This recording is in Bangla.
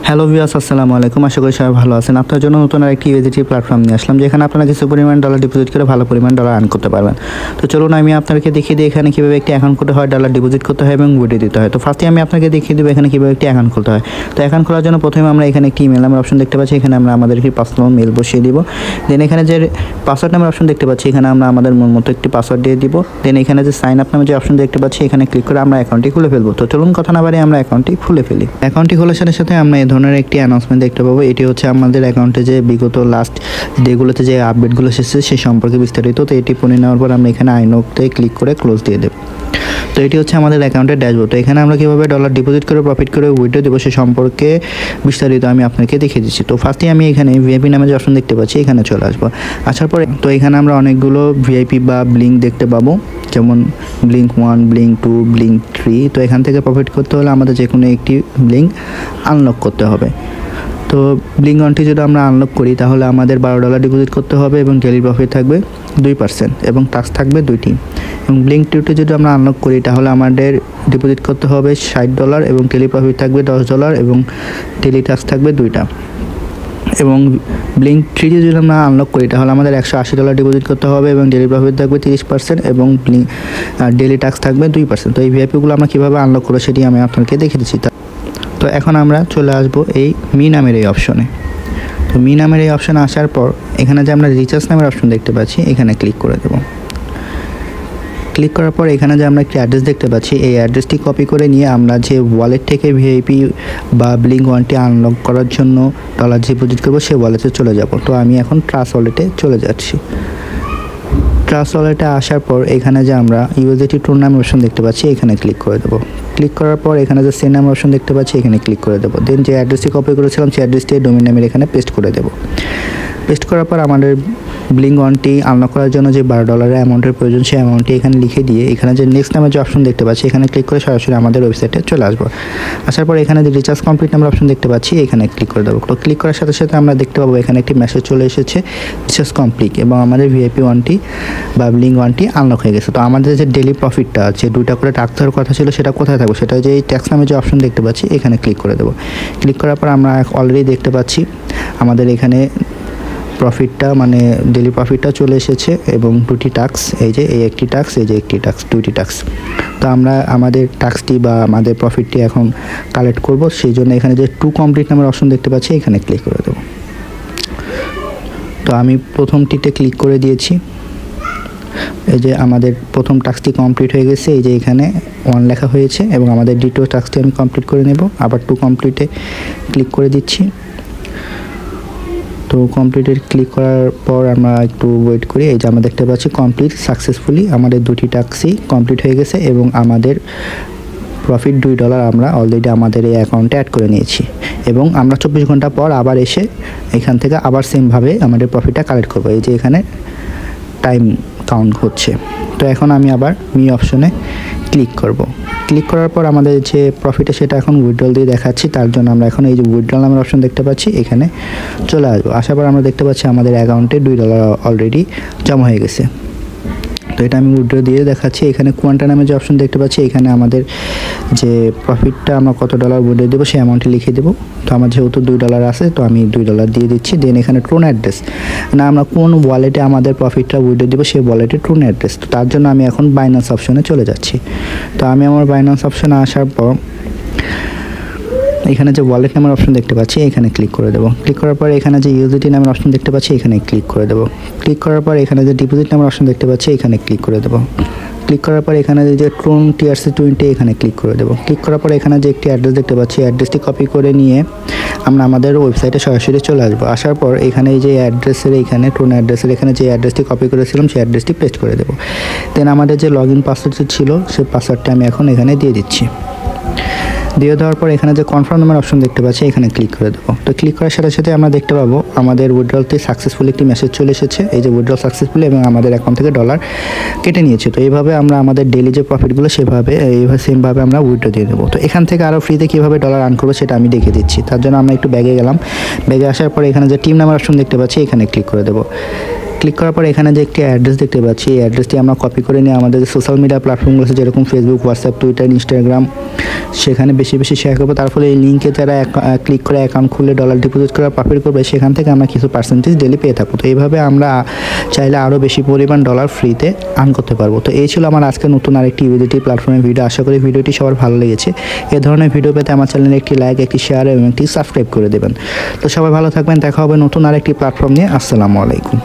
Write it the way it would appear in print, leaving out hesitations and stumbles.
হ্যালো ভিউয়ার্স, আসসালামু আলাইকুম। আশা করি সবাই ভালো আছেন। আপনার জন্য নতুন আরেকটি ইউএসডিটি প্ল্যাটফর্ম নিয়ে আসলাম, যেখানে আপনারা কিছু পরিমাণ ডলার ডিপোজিট করে ভালো পরিমাণ ডলার আর্ন করতে পারবেন। তো চলুন আমি আপনাকে দেখিয়ে দিই এখানে কীভাবে একটি অ্যাকাউন্ট করতে হয়, ডলার ডিপোজিট করতে হয় এবং উইথড্র দিতে হয়। তো ফার্স্টে আমি আপনাকে দেখিয়ে দেবো এখানে কীভাবে একটি অ্যাকাউন্ট খুলতে হয়। তো অ্যাকাউন্ট খোলার জন্য প্রথমে আমরা এখানে একটি ইমেল নামের অপশন দেখতে পাচ্ছি, এখানে আমরা আমাদের একটি পাসওয়ার্ড মেল বসিয়ে দিব। দেন এখানে যে পাসওয়ার্ড নামের অপশন দেখতে পাচ্ছি, এখানে আমরা আমাদের মন মতো একটি পাসওয়ার্ড দিয়ে দিব। দেন এখানে যে সাইন আপ নামে যে অপশন দেখতে পাচ্ছি, এখানে ক্লিক করে আমরা অ্যাকাউন্টটি খুলে ফেলবো। তো চলুন কথা না বাড়িয়ে আমরা অ্যাকাউন্টটি খুলে ফেলি। অ্যাকাউন্টটি খোলার সাথে সাথে আমরা এই ধরনের একটি অ্যানাউন্সমেন্ট দেখতে পাবো। এটি হচ্ছে আমাদের অ্যাকাউন্টে যে বিগত লাস্ট ডেগুলোতে যে আপডেটগুলো এসেছে সেই সম্পর্কে বিস্তারিত। তো এটি পড়ে নেওয়ার পর আমরা এখানে আই নোতে ক্লিক করে ক্লোজ দিয়ে দেব। তো এটি হচ্ছে আমাদের অ্যাকাউন্টের ড্যাশবোর্ড। তো এখানে আমরা কীভাবে ডলার ডিপোজিট করে প্রফিট করে উইথড্র দেবো সে সম্পর্কে বিস্তারিত আমি আপনাকে দেখিয়ে দিচ্ছি। তো ফার্স্টে আমি এখানে ভিআইপি নামে যে অপশন দেখতে পাচ্ছি, এখানে চলে আসবো। আসার পরে তো এখানে আমরা অনেকগুলো ভিআইপি বা ব্লিঙ্ক দেখতে পাবো, যেমন ব্লিঙ্ক 1, ব্লিঙ্ক 2, ব্লিঙ্ক 3। তো এখান থেকে প্রফিট করতে হলে আমাদের যে কোনো একটি ব্লিঙ্ক আনলক করতে হবে। তো ব্লিঙ্ক 1টি যদি আমরা আনলক করি তাহলে আমাদের $12 ডিপোজিট করতে হবে এবং ডেইলি প্রফিট থাকবে 2% এবং টাস্ক থাকবে 2টি। এবং ব্লিঙ্ক 2টি যদি আমরা আনলক করি তাহলে আমাদের ডিপোজিট করতে হবে $60 এবং ডেইলি প্রফিট থাকবে $10 এবং ডেইলি টাস্ক থাকবে 2টা। এবং ব্লিঙ্ক 3টি যদি আমরা আনলক করি তাহলে আমাদের $180 ডিপোজিট করতে হবে এবং ডেইলি প্রফিট থাকবে 30% এবং ডেইলি টাস্ক থাকবে 2%। তো এই ভিআইপিগুলো আমরা কীভাবে আনলক করবো সেটি আমি আপনাকে দেখিয়ে দিচ্ছি। তো এখন আমরা চলে আসবো এই মি নামের এই অপশনে। তো মি নামের এই অপশনে আসার পর এখানে যে আমরা রিচার্জ নামের অপশন দেখতে পাচ্ছি, এখানে ক্লিক করে দেব। ক্লিক করার পর এখানে যে আমরা একটি অ্যাড্রেস দেখতে পাচ্ছি, এই অ্যাড্রেসটি কপি করে নিয়ে আমরা যে ওয়ালেট থেকে ভিআইপি বা ব্লিঙ্ক 1টি আনলক করার জন্য ডলার ডিপোজিট করবো সেই ওয়ালেটে চলে যাব। তো আমি এখন ট্রাস্ট ওয়ালেটে চলে যাচ্ছি। ট্রাস্ট ওয়ালেটে আসার পর এখানে যে আমরা ইউএসডিটি টোন নামের অপশন দেখতে পাচ্ছি, এখানে ক্লিক করে দেবো। ক্লিক করার পর এখানে যে সেন্ড নামের অপশন দেখতে পাচ্ছি, এখানে ক্লিক করে দেবো। দেন যে অ্যাড্রেসটি কপি করেছিলাম সেই অ্যাড্রেসটি ডোমেইন নামের এখানে পেস্ট করে দেবো। পেস্ট করার পর আমাদের ব্লিঙ্ক 1টি আনলক করার জন্য যে $12 অ্যামাউন্টের প্রয়োজন সেই অ্যামাউন্টটি এখানে লিখে দিয়ে এখানে যে নেক্সট নামের যে অপশন দেখতে পাচ্ছি, এখানে ক্লিক করে সরাসরি আমাদের ওয়েবসাইটে চলে আসবো। আসার পর এখানে যে রিচার্জ কমপ্লিট নামের অপশন দেখতে পাচ্ছি, এখানে ক্লিক করে দেবো। তো ক্লিক করার সাথে সাথে আমরা দেখতে পাবো এখানে একটি মেসেজ চলে এসেছে, রিচার্জ কমপ্লিট, এবং আমাদের ভিআইপি 1টি বা ব্লিঙ্ক 1টি আনলক হয়ে গেছে। তো আমাদের যে ডেইলি প্রফিটটা আছে 2টা করে টাস্ক দেওয়ার কথা ছিল, সেটা কোথায় থাকবে? সেটা যে এই ট্যাক্স নামে যে অপশন দেখতে পাচ্ছি, এখানে ক্লিক করে দেবো। ক্লিক করার পর আমরা অলরেডি দেখতে পাচ্ছি আমাদের এখানে প্রফিটটা মানে ডেইলি প্রফিটটা চলে এসেছে এবং 2টি টাস্ক, এই যে এই একটি টাস্ক, এই যে একটি টাস্ক, 2টি টাস্ক। তো আমরা আমাদের টাস্কটি বা আমাদের প্রফিটটি এখন কালেক্ট করব, সেই জন্য এখানে যে টু কমপ্লিট নামের অপশন দেখতে পাচ্ছি, এখানে ক্লিক করে দেবো। তো আমি প্রথমটিতে ক্লিক করে দিয়েছি। এই যে আমাদের প্রথম টাস্কটি কমপ্লিট হয়ে গেছে, এই যে এখানে 1 লেখা হয়েছে, এবং আমাদের দ্বিতীয় টাস্কটি আমি কমপ্লিট করে নেব। আবার টু কমপ্লিটে ক্লিক করে দিচ্ছি। তো কমপ্লিটেড ক্লিক করার পর আমরা একটু ওয়েট করি। এই যে আমরা দেখতে পাচ্ছি কমপ্লিট সাকসেসফুলি, আমাদের 2টি টাস্কই কমপ্লিট হয়ে গেছে এবং আমাদের প্রফিট $2 আমরা অলরেডি আমাদের এই অ্যাকাউন্টে অ্যাড করে নিয়েছি। এবং আমরা 24 ঘন্টা পর আবার এসে এখান থেকে আবার সেমভাবে আমাদের প্রফিটটা কালেক্ট করবো। এই যে এখানে টাইম কাউন্ট হচ্ছে। তো এখন আমি আবার মি অপশনে ক্লিক করব। ক্লিক করার পর আমাদের যে প্রফিটে সেটা এখন উইথড্রল দিয়ে দেখাচ্ছি, তার জন্য আমরা এখন এই যে উইথড্রল নামের অপশন দেখতে পাচ্ছি, এখানে চলে আসবো। আসার পর আমরা দেখতে পাচ্ছি আমাদের অ্যাকাউন্টে $2 অলরেডি জমা হয়ে গেছে। তো এটা আমি উইথড্র দিয়ে দেখাচ্ছি। এখানে কোয়ান্টা নামে যে অপশন দেখতে পাচ্ছি, এখানে আমাদের যে প্রফিটটা আমরা কত ডলার উইথড্র দেবো সেই অ্যামাউন্টটি লিখে দেবো। তো আমার যেহেতু $2 আছে, তো আমি $2 দিয়ে দিচ্ছি। দেন এখানে ট্রোন অ্যাড্রেস, না আমরা কোন ওয়ালেটে আমাদের প্রফিটটা উইথড্র দেবো সেই ওয়ালেটে ট্রোন অ্যাড্রেস। তো তার জন্য আমি এখন বাইন্যান্স অপশনে চলে যাচ্ছি। তো আমি আমার বাইন্যান্স অপশনে আসার পর এখানে যে ওয়ালেট নামের অপশন দেখতে পাচ্ছি, এখানে ক্লিক করে দেবো। ক্লিক করার পর এখানে যে ইউএসডিটি নামের অপশন দেখতে পাচ্ছি, এখানে ক্লিক করে দেবো। ক্লিক করার পর এখানে যে ডিপোজিট নামের অপশন দেখতে পাচ্ছি, এখানে ক্লিক করে দেবো। ক্লিক করার পর এখানে যে ট্রোন TRC20 এখানে ক্লিক করে দেবো। ক্লিক করার পর এখানে যে একটি অ্যাড্রেস দেখতে পাচ্ছি, অ্যাড্রেসটি কপি করে নিয়ে আমরা আমাদের ওয়েবসাইটে সরাসরি চলে আসবো। আসার পর এখানে এই যে অ্যাড্রেসের এখানে ট্রোন অ্যাড্রেসের এখানে যে অ্যাড্রেসটি কপি করেছিলাম সেই অ্যাড্রেসটি পেস্ট করে দেবো। দেন আমাদের যে লগ ইন পাসওয়ার্ডটি ছিল সেই পাসওয়ার্ডটা আমি এখন এখানে দিয়ে দিচ্ছি। দিয়ে দেওয়ার পর এখানে যে কনফার্ম নামের অপশন দেখতে পাচ্ছি, এখানে ক্লিক করে দেবো। তো ক্লিক করার সাথে সাথে আমরা দেখতে পাবো আমাদের উইথড্রলটি সাকসেসফুলি একটি মেসেজ চলে এসেছে, এই যে উইথড্রল সাকসেসফুলি, এবং আমাদের অ্যাকাউন্ট থেকে ডলার কেটে নিয়েছে। তো এইভাবে আমরা আমাদের ডেইলি যে প্রফিটগুলো সেমভাবে আমরা উইথড্র দিয়ে দেবো। তো এখান থেকে আরও ফ্রিতে কীভাবে ডলার আর্ন করবো সেটা আমি দেখিয়ে দিচ্ছি। তার জন্য আমরা একটু ব্যাগে গেলাম। ব্যাগে আসার পর এখানে যে টিম নামের অপশন দেখতে পাচ্ছি, এখানে ক্লিক করে দেবো। ক্লিক করার পর এখানে যে একটি অ্যাড্রেস দেখতে পাচ্ছি, এই অ্যাড্রেসটি আমরা কপি করে নিয়ে আমাদের যে সোশ্যাল মিডিয়া প্ল্যাটফর্মগুলো আছে, যেরকম ফেসবুক, হোয়াটসঅ্যাপ, টুইটার, ইনস্টাগ্রাম, সেখানে বেশি বেশি শেয়ার করবো, তার ফলে এই লিঙ্কে যারা ক্লিক করে অ্যাকাউন্ট খুলে ডলার ডিপোজিট করার প্রফিট করবে সেখান থেকে আমরা কিছু পার্সেন্টেজ ডেলি পেয়ে থাকবো। তো এইভাবে আমরা চাইলে আরও বেশি পরিমাণ ডলার ফ্রিতে আর্ন করতে পারবো। তো এই ছিল আমার আজকে নতুন আরেকটি ইউএসডিটি প্ল্যাটফর্মের ভিডিও। আশা করি ভিডিওটি সবার ভালো লেগেছে। এ ধরনের ভিডিও পেতে আমার চ্যানেলে একটি লাইক, একটি শেয়ার এবং একটি সাবস্ক্রাইব করে দেবেন। তো সবাই ভালো থাকবেন, দেখা হবে নতুন আরেকটি প্ল্যাটফর্ম নিয়ে। আসসালামু আলাইকুম।